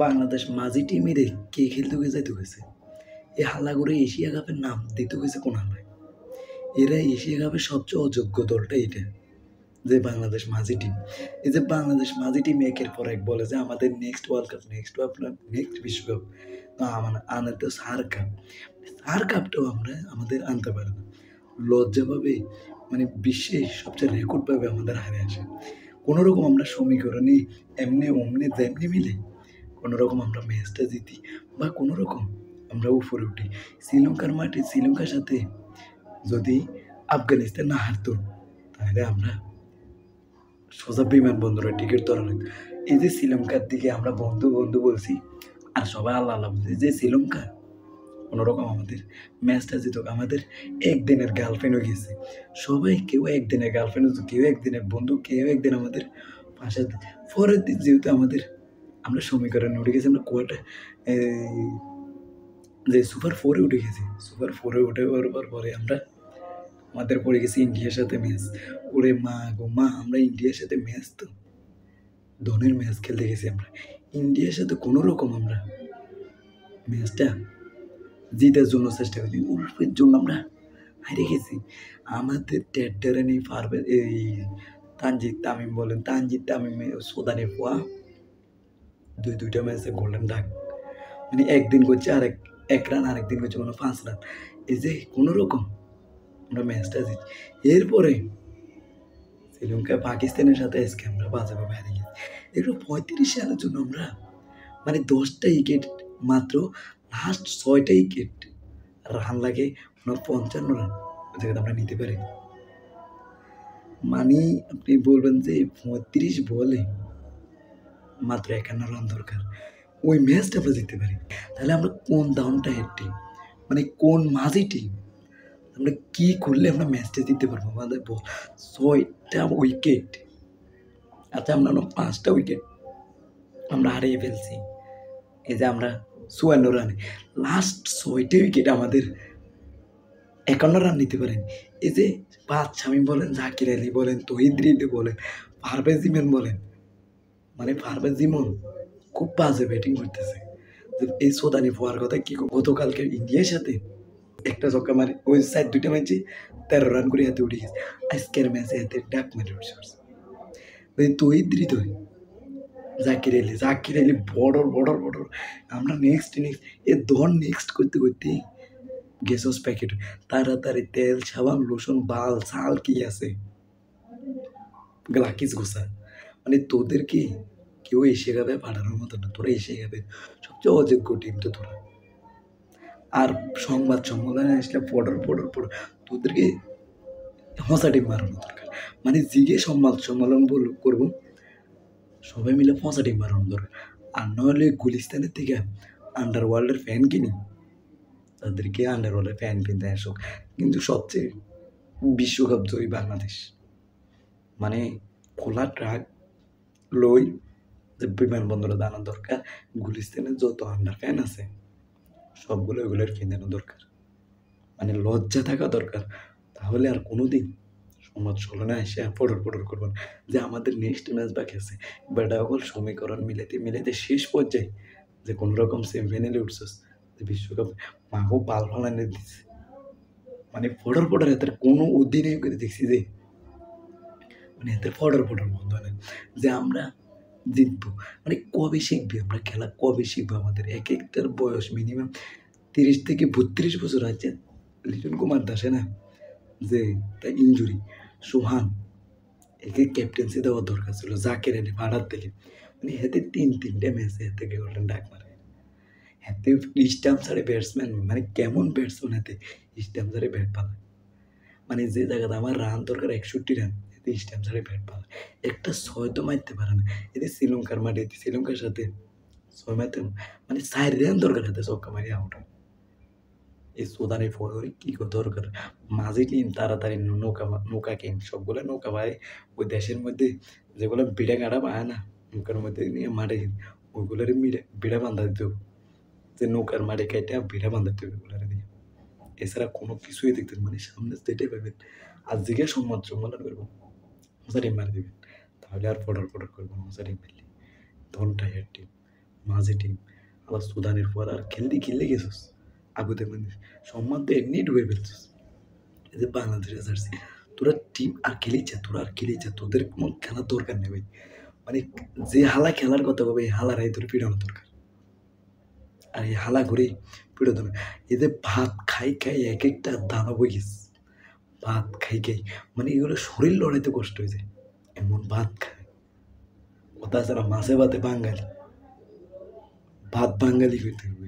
বাংলাদেশ মাঝি টিমেরে কে খেলতে যাইতে হয়েছে? এ হাল্লা করে এশিয়া কাপের নাম দিতে হয়েছে কোন হালায়? এরা এশিয়া কাপের সবচেয়ে অযোগ্য দলটা এটা, যে বাংলাদেশ মাঝি টিম। এই যে বাংলাদেশ মাঝি টিম একের পর এক বলে যে আমাদের নেক্সট ওয়ার্ল্ড কাপ, নেক্সট বিশ্বকাপ আনার তো সার কাপ। সার কাপটাও আমরা আমাদের আনতে পারি না, লজ্জা পাবে, মানে বিশ্বে সবচেয়ে রেকর্ড পাবে আমাদের হারে আসে। কোনো রকম আমরা সমীকরণে এমনি অমনি যেমনি মিলে কোনো রকম আমরা ম্যাচটা জিতি বা কোনো রকম আমরা উপরে উঠি। শ্রীলঙ্কার মাঠে শ্রীলঙ্কার সাথে যদি আফগানিস্তান না হারতো, তাহলে আমরা সোজা বিমানবন্দরে টিকিট ধরা লাগতো। এই যে শ্রীলঙ্কার দিকে আমরা বন্ধু বন্ধু বলছি, আর সবাই আল্লাহ আল্লাহ বলছি যে শ্রীলঙ্কা কোনোরকম আমাদের ম্যাচটা জিতুক। আমাদের একদিনের গার্লফ্রেন্ডও গেছে, সবাই কেউ একদিনের গার্লফ্রেন্ড, কেউ একদিনের বন্ধু, কেউ একদিন আমাদের পাশে। পরের দিন যেহেতু আমাদের আমরা সমীকরণে উঠে গেছি, আমরা কোয়ার্টার যে সুপার 4-এ উঠে গেছি। সুপার 4-এ উঠে যাওয়ার পরে আমরা আমাদের পড়ে গেছি ইন্ডিয়ার সাথে ম্যাচ। ওরে মা গো মা, আমরা ইন্ডিয়ার সাথে ম্যাচ তো ধোনির ম্যাচ খেলতে গেছি আমরা ইন্ডিয়ার সাথে, কোনো রকম আমরা ম্যাচটা জিতার জন্য চেষ্টা করি, উল্ফের জন্য আমরা হারিয়ে গেছি। আমাদের টেডারানি পারবে এই তানজিদ তামিম সুদানি পোয়া দুইটা ম্যাচে গোল্ডেন ডাক, মানে একদিন করছে এক রান, আরেকদিন করছে কোনো 5 রান। এই যে কোনো রকম আমরা ম্যাচটা জিতি। এরপরে শ্রীলঙ্কা পাকিস্তানের সাথে আজকে আমরা বাজেভাবে হারিয়ে গেছি। এগুলো 35 রানের জন্য আমরা, মানে 10টা উইকেট মাত্র, লাস্ট 6টা উইকেট রান লাগে 55 রান, ওই জায়গাতে আমরা নিতে পারি। মানে আপনি বলবেন যে 35 বলে মাত্র 51 রান দরকার, ওই ম্যাচটা আমরা জিততে পারি। তাহলে আমরা কোন ডাউনটা হেড টিম, মানে কোন মাঝি টিম, আমরা কী করলে আমরা ম্যাচটা জিততে পারবো? আমাদের 6টা উইকেট, আচ্ছা আমরা 5টা উইকেট আমরা হারিয়ে ফেলছি। এই যে আমরা 54 রানে, লাস্ট 6টা উইকেট আমাদের 51 রান নিতে পারেন। এই যে শামীম বলেন, জাকির আলী বলেন, তহিদ হৃদয় বলেন, পারভেজ ইমন বলেন, মানে পারভেজ ইমন খুব বাজে ব্যাটিং করতেছে। এই সোদানি পোয়ার কথা কি, গতকালকে ইন্ডিয়ার সাথে একটা ছক্কা মারে, ওই সাইড 2টা ম্যাচে 13 রান করে হাতে উঠে গেছে। আজকের ম্যাচে হাতে ডাক মেরে উঠছে। তহিদ হৃদয়, জাকির আলী বড় আমরা নেক্সট এ ধর নেক্সট করতে গ্যাসোস প্যাকেট, তাড়াতাড়ি তেল সাবান লোশন বাল সাল কি আছে গ্লাকিস ঘোষা, মানে তোদেরকে কেউ এসে যাবে পাঠানোর মতো না, তোরা এসে যাবে সবচেয়ে অযোগ্য টিম তো তোরা। আর সংবাদ সম্মেলনে আসলে পড়র তোদেরকে হসা টিম মারানো দরকার, মানে জিগে সংবাদ সম্মেলন করবো সবাই মিলে পঁচা টিম মারানো দরকার। আর নাহলে গুলিস্তানের থেকে আন্ডারওয়ার্ল্ডের ফ্যান কিনি, তাদেরকে আন্ডারওয়ার্ল্ডের ফ্যান কিনতে আসুক। কিন্তু সবচেয়ে বিশ্বকাপ জয়ী বাংলাদেশ, মানে খোলা ট্রাক লই যে বিমানবন্দরে দাঁড়ানো দরকার। গুলিস্তানের যত আন্ডার ফ্যান আছে সবগুলো ওগুলোর কিনে দরকার, মানে লজ্জা থাকা দরকার। তাহলে আর কোনো দিন সমাজ চলনে এসে পড়র করবো না যে আমাদের নেক্সট ম্যাচ বাকি আছে। বেটা সকল সমীকরণ মিলাইতে শেষ পর্যায়ে যে কোনো রকম সেমিফাইনালে উঠছিস, যে বিশ্বকাপ মাকেও পাল ফালানে দিচ্ছে, মানে পড়র এদের কোনো উদ্দিনে করে দেখছি যে মানে এদের পড়র বন্ধ হয় না যে আমরা জিতবো। মানে কবে শিখবে আমরা খেলা, কবে শিখবো? আমাদের এক একটার বয়স মিনিমাম 30 থেকে 32 বছর আছে। লিটন কুমার দাসে না যে তার ইঞ্জুরি, সোহান একে ক্যাপ্টেন্সি দেওয়া দরকার ছিল, জাকের আলী ভাড়ার থেকে, মানে হাতে 3-3টে ম্যাচে হাতে গোল্ডেন ডাক মারে। হাতে স্টাম্প ছাড়ে ব্যাটসম্যান, মানে কেমন ব্যাটসম্যান হাতে স্টাম্প ছাড়ে ব্যাট পালায়, মানে যে জায়গাতে আমার রান দরকার 61 রান, এতে স্টাম্প ছাড়ে ব্যাট পালায়। একটা 6 তো মারতে পারে না। এতে শ্রীলঙ্কার মাঠে, শ্রীলঙ্কার সাথে 6 মারতে, মানে 4 রান দরকার, হাতে ছক্কা মারি আউট হয়। এই সুদানি ফরওয়ার্ড কি দরকার? মাঝি টিম তাড়াতাড়ি নৌকা কিন, সবগুলো নৌকা ভাই ওই দেশের মধ্যে যেগুলো বিড়া গাড়া পায় না, নৌকার মধ্যে নিয়ে মারে ওইগুলোর বিড়া বান্ধা দিতে হবে, যে নৌকার মারে কেটে বিড়া বান্ধা দিতে হবে ওগুলোর দিয়ে। এছাড়া কোনো কিছুই দেখতে, মানে সামনে যেটাই পাবেন আর জিজ্ঞাসা সম্মেলন করবো মশারি মারি দেবেন, তাহলে আর ফডর করবো মশারি মারলে। ধনটা হেড টিম, মাঝে টিম আবার সুদানের পর আর খেললে গেছিস আগুতে মানে সম্মান তো এমনি ডুবে ফেলছিস এই যে বাংলাদেশে জার্সি তোরা টিম আর খেলেইছে তোদের কোনো খেলার দরকার নেই ভাই মানে যে হালা খেলার কথা বলবে এই হালারাই তোর পিড়ানো দরকার আর এই হালা ঘুরেই পিড়ো দরকার এদের ভাত খাই এক একটা দানা বই গেছে ভাত খাই মানে এগুলো শরীর লড়াইতে কষ্ট হয়েছে এমন ভাত খায় কথা ছাড়া মাছে ভাতে বাঙালি ভাত বাঙালি হইতে হবে